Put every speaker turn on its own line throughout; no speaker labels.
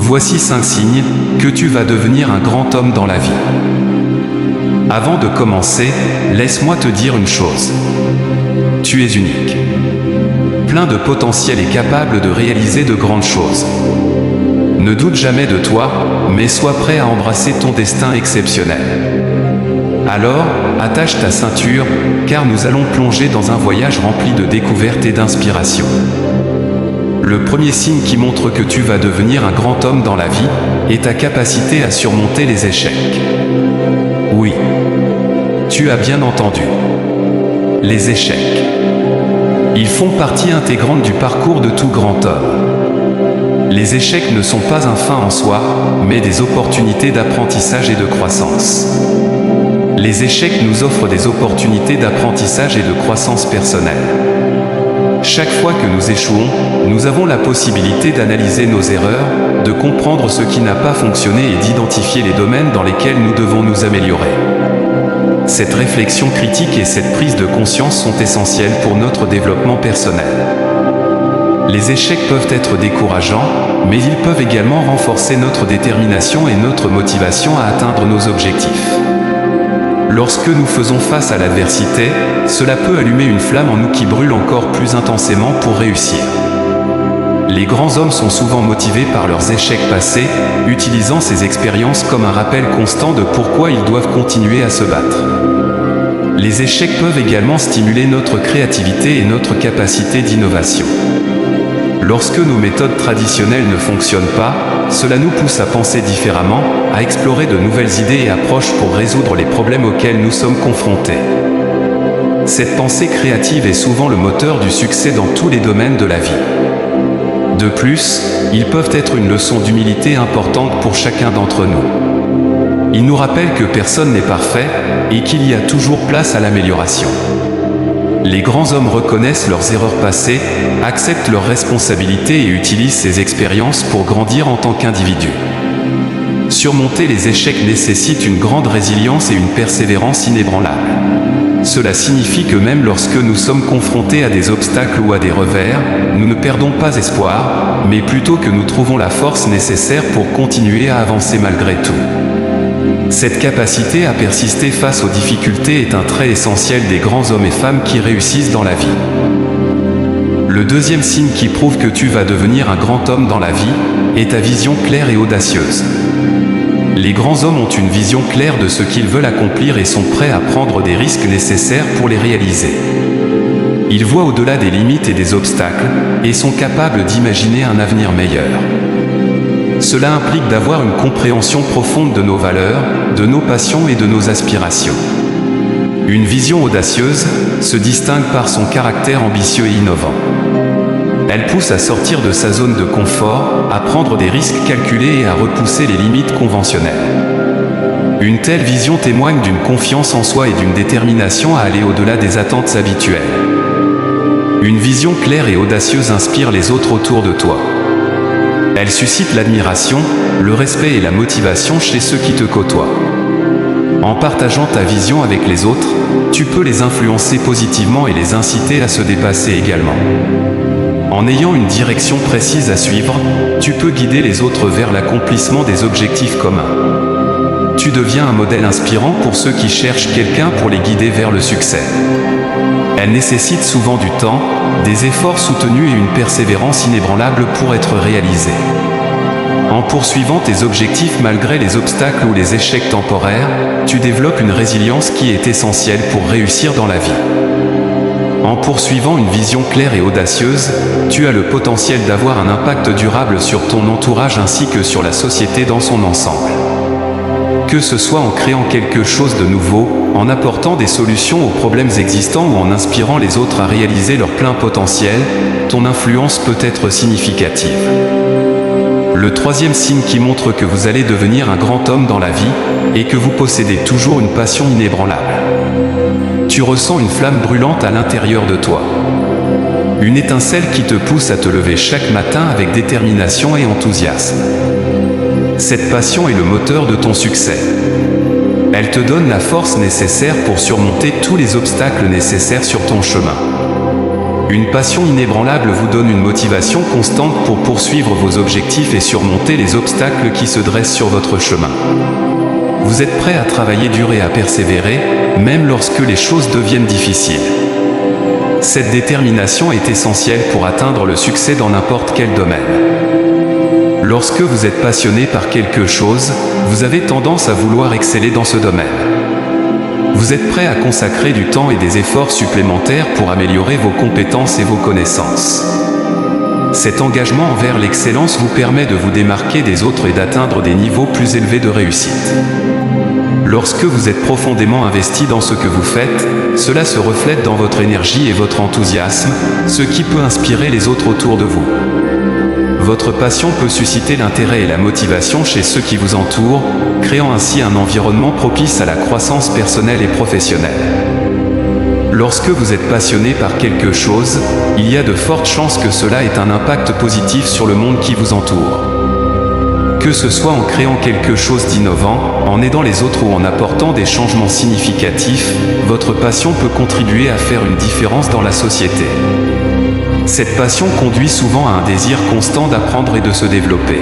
Voici 5 signes que tu vas devenir un grand homme dans la vie. Avant de commencer, laisse-moi te dire une chose. Tu es unique. Plein de potentiel et capable de réaliser de grandes choses. Ne doute jamais de toi, mais sois prêt à embrasser ton destin exceptionnel. Alors, attache ta ceinture, car nous allons plonger dans un voyage rempli de découvertes et d'inspiration. Le premier signe qui montre que tu vas devenir un grand homme dans la vie est ta capacité à surmonter les échecs. Oui, tu as bien entendu. Les échecs. Ils font partie intégrante du parcours de tout grand homme. Les échecs ne sont pas un fin en soi, mais des opportunités d'apprentissage et de croissance. Les échecs nous offrent des opportunités d'apprentissage et de croissance personnelle. Chaque fois que nous échouons, nous avons la possibilité d'analyser nos erreurs, de comprendre ce qui n'a pas fonctionné et d'identifier les domaines dans lesquels nous devons nous améliorer. Cette réflexion critique et cette prise de conscience sont essentielles pour notre développement personnel. Les échecs peuvent être décourageants, mais ils peuvent également renforcer notre détermination et notre motivation à atteindre nos objectifs. Lorsque nous faisons face à l'adversité, cela peut allumer une flamme en nous qui brûle encore plus intensément pour réussir. Les grands hommes sont souvent motivés par leurs échecs passés, utilisant ces expériences comme un rappel constant de pourquoi ils doivent continuer à se battre. Les échecs peuvent également stimuler notre créativité et notre capacité d'innovation. Lorsque nos méthodes traditionnelles ne fonctionnent pas, cela nous pousse à penser différemment, à explorer de nouvelles idées et approches pour résoudre les problèmes auxquels nous sommes confrontés. Cette pensée créative est souvent le moteur du succès dans tous les domaines de la vie. De plus, ils peuvent être une leçon d'humilité importante pour chacun d'entre nous. Ils nous rappellent que personne n'est parfait et qu'il y a toujours place à l'amélioration. Les grands hommes reconnaissent leurs erreurs passées, acceptent leurs responsabilités et utilisent ces expériences pour grandir en tant qu'individus. Surmonter les échecs nécessite une grande résilience et une persévérance inébranlable. Cela signifie que même lorsque nous sommes confrontés à des obstacles ou à des revers, nous ne perdons pas espoir, mais plutôt que nous trouvons la force nécessaire pour continuer à avancer malgré tout. Cette capacité à persister face aux difficultés est un trait essentiel des grands hommes et femmes qui réussissent dans la vie. Le deuxième signe qui prouve que tu vas devenir un grand homme dans la vie est ta vision claire et audacieuse. Les grands hommes ont une vision claire de ce qu'ils veulent accomplir et sont prêts à prendre des risques nécessaires pour les réaliser. Ils voient au-delà des limites et des obstacles et sont capables d'imaginer un avenir meilleur. Cela implique d'avoir une compréhension profonde de nos valeurs, de nos passions et de nos aspirations. Une vision audacieuse se distingue par son caractère ambitieux et innovant. Elle pousse à sortir de sa zone de confort, à prendre des risques calculés et à repousser les limites conventionnelles. Une telle vision témoigne d'une confiance en soi et d'une détermination à aller au-delà des attentes habituelles. Une vision claire et audacieuse inspire les autres autour de toi. Elle suscite l'admiration, le respect et la motivation chez ceux qui te côtoient. En partageant ta vision avec les autres, tu peux les influencer positivement et les inciter à se dépasser également. En ayant une direction précise à suivre, tu peux guider les autres vers l'accomplissement des objectifs communs. Tu deviens un modèle inspirant pour ceux qui cherchent quelqu'un pour les guider vers le succès. Elle nécessite souvent du temps, des efforts soutenus et une persévérance inébranlable pour être réalisée. En poursuivant tes objectifs malgré les obstacles ou les échecs temporaires, tu développes une résilience qui est essentielle pour réussir dans la vie. En poursuivant une vision claire et audacieuse, tu as le potentiel d'avoir un impact durable sur ton entourage ainsi que sur la société dans son ensemble. Que ce soit en créant quelque chose de nouveau, en apportant des solutions aux problèmes existants ou en inspirant les autres à réaliser leur plein potentiel, ton influence peut être significative. Le troisième signe qui montre que vous allez devenir un grand homme dans la vie est que vous possédez toujours une passion inébranlable. Tu ressens une flamme brûlante à l'intérieur de toi. Une étincelle qui te pousse à te lever chaque matin avec détermination et enthousiasme. Cette passion est le moteur de ton succès. Elle te donne la force nécessaire pour surmonter tous les obstacles nécessaires sur ton chemin. Une passion inébranlable vous donne une motivation constante pour poursuivre vos objectifs et surmonter les obstacles qui se dressent sur votre chemin. Vous êtes prêt à travailler dur et à persévérer, même lorsque les choses deviennent difficiles. Cette détermination est essentielle pour atteindre le succès dans n'importe quel domaine. Lorsque vous êtes passionné par quelque chose, vous avez tendance à vouloir exceller dans ce domaine. Vous êtes prêt à consacrer du temps et des efforts supplémentaires pour améliorer vos compétences et vos connaissances. Cet engagement envers l'excellence vous permet de vous démarquer des autres et d'atteindre des niveaux plus élevés de réussite. Lorsque vous êtes profondément investi dans ce que vous faites, cela se reflète dans votre énergie et votre enthousiasme, ce qui peut inspirer les autres autour de vous. Votre passion peut susciter l'intérêt et la motivation chez ceux qui vous entourent, créant ainsi un environnement propice à la croissance personnelle et professionnelle. Lorsque vous êtes passionné par quelque chose, il y a de fortes chances que cela ait un impact positif sur le monde qui vous entoure. Que ce soit en créant quelque chose d'innovant, en aidant les autres ou en apportant des changements significatifs, votre passion peut contribuer à faire une différence dans la société. Cette passion conduit souvent à un désir constant d'apprendre et de se développer.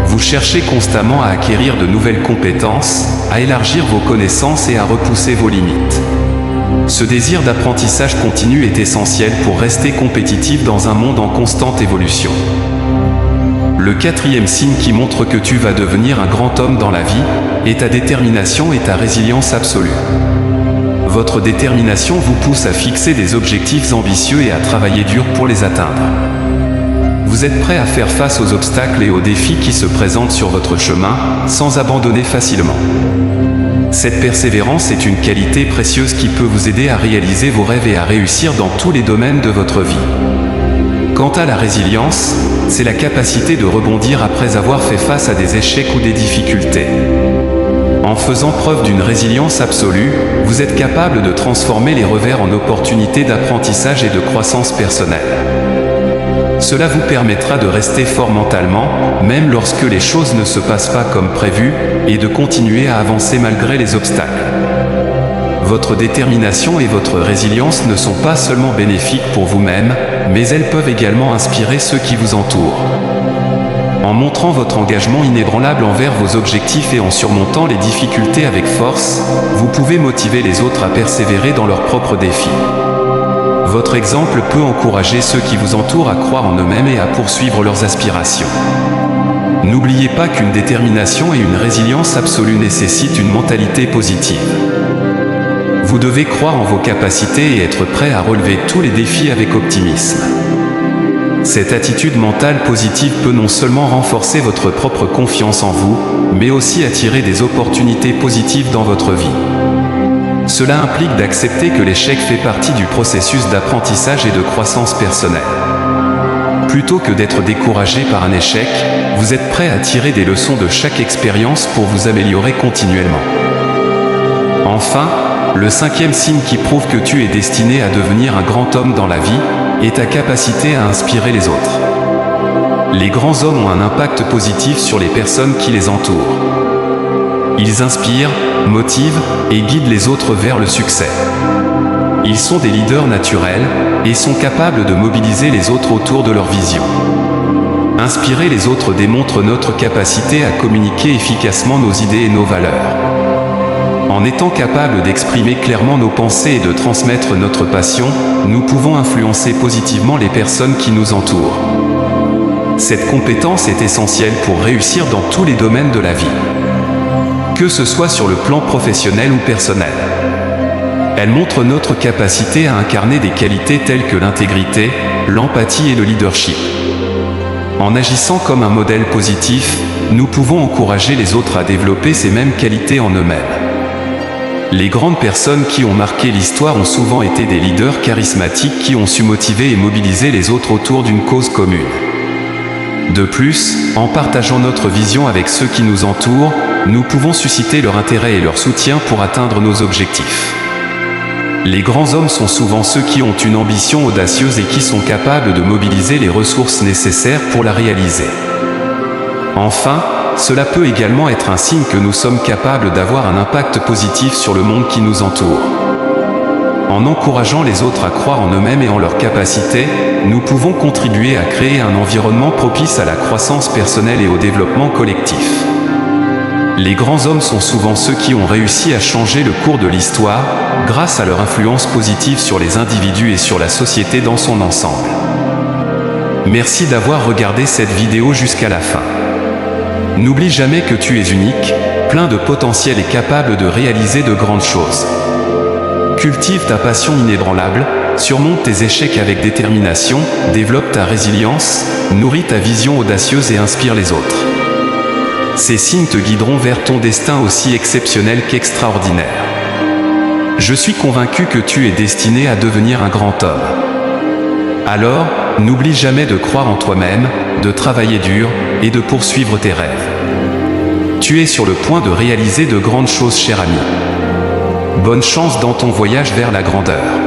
Vous cherchez constamment à acquérir de nouvelles compétences, à élargir vos connaissances et à repousser vos limites. Ce désir d'apprentissage continu est essentiel pour rester compétitif dans un monde en constante évolution. Le quatrième signe qui montre que tu vas devenir un grand homme dans la vie est ta détermination et ta résilience absolue. Votre détermination vous pousse à fixer des objectifs ambitieux et à travailler dur pour les atteindre. Vous êtes prêt à faire face aux obstacles et aux défis qui se présentent sur votre chemin, sans abandonner facilement. Cette persévérance est une qualité précieuse qui peut vous aider à réaliser vos rêves et à réussir dans tous les domaines de votre vie. Quant à la résilience, c'est la capacité de rebondir après avoir fait face à des échecs ou des difficultés. En faisant preuve d'une résilience absolue, vous êtes capable de transformer les revers en opportunités d'apprentissage et de croissance personnelle. Cela vous permettra de rester fort mentalement, même lorsque les choses ne se passent pas comme prévu, et de continuer à avancer malgré les obstacles. Votre détermination et votre résilience ne sont pas seulement bénéfiques pour vous-même, mais elles peuvent également inspirer ceux qui vous entourent. En montrant votre engagement inébranlable envers vos objectifs et en surmontant les difficultés avec force, vous pouvez motiver les autres à persévérer dans leurs propres défis. Votre exemple peut encourager ceux qui vous entourent à croire en eux-mêmes et à poursuivre leurs aspirations. N'oubliez pas qu'une détermination et une résilience absolue nécessitent une mentalité positive. Vous devez croire en vos capacités et être prêt à relever tous les défis avec optimisme. Cette attitude mentale positive peut non seulement renforcer votre propre confiance en vous, mais aussi attirer des opportunités positives dans votre vie. Cela implique d'accepter que l'échec fait partie du processus d'apprentissage et de croissance personnelle. Plutôt que d'être découragé par un échec, vous êtes prêt à tirer des leçons de chaque expérience pour vous améliorer continuellement. Enfin, le cinquième signe qui prouve que tu es destiné à devenir un grand homme dans la vie est ta capacité à inspirer les autres. Les grands hommes ont un impact positif sur les personnes qui les entourent. Ils inspirent, motivent et guident les autres vers le succès. Ils sont des leaders naturels et sont capables de mobiliser les autres autour de leur vision. Inspirer les autres démontre notre capacité à communiquer efficacement nos idées et nos valeurs. En étant capable d'exprimer clairement nos pensées et de transmettre notre passion, nous pouvons influencer positivement les personnes qui nous entourent. Cette compétence est essentielle pour réussir dans tous les domaines de la vie, que ce soit sur le plan professionnel ou personnel. Elle montre notre capacité à incarner des qualités telles que l'intégrité, l'empathie et le leadership. En agissant comme un modèle positif, nous pouvons encourager les autres à développer ces mêmes qualités en eux-mêmes. Les grandes personnes qui ont marqué l'histoire ont souvent été des leaders charismatiques qui ont su motiver et mobiliser les autres autour d'une cause commune. De plus, en partageant notre vision avec ceux qui nous entourent, nous pouvons susciter leur intérêt et leur soutien pour atteindre nos objectifs. Les grands hommes sont souvent ceux qui ont une ambition audacieuse et qui sont capables de mobiliser les ressources nécessaires pour la réaliser. Enfin, cela peut également être un signe que nous sommes capables d'avoir un impact positif sur le monde qui nous entoure. en encourageant les autres à croire en eux-mêmes et en leurs capacités, nous pouvons contribuer à créer un environnement propice à la croissance personnelle et au développement collectif. Les grands hommes sont souvent ceux qui ont réussi à changer le cours de l'histoire, grâce à leur influence positive sur les individus et sur la société dans son ensemble. Merci d'avoir regardé cette vidéo jusqu'à la fin. N'oublie jamais que tu es unique, plein de potentiel et capable de réaliser de grandes choses. Cultive ta passion inébranlable, surmonte tes échecs avec détermination, développe ta résilience, nourris ta vision audacieuse et inspire les autres. Ces signes te guideront vers ton destin aussi exceptionnel qu'extraordinaire. Je suis convaincu que tu es destiné à devenir un grand homme. Alors, n'oublie jamais de croire en toi-même, de travailler dur et de poursuivre tes rêves. Tu es sur le point de réaliser de grandes choses, cher ami. Bonne chance dans ton voyage vers la grandeur.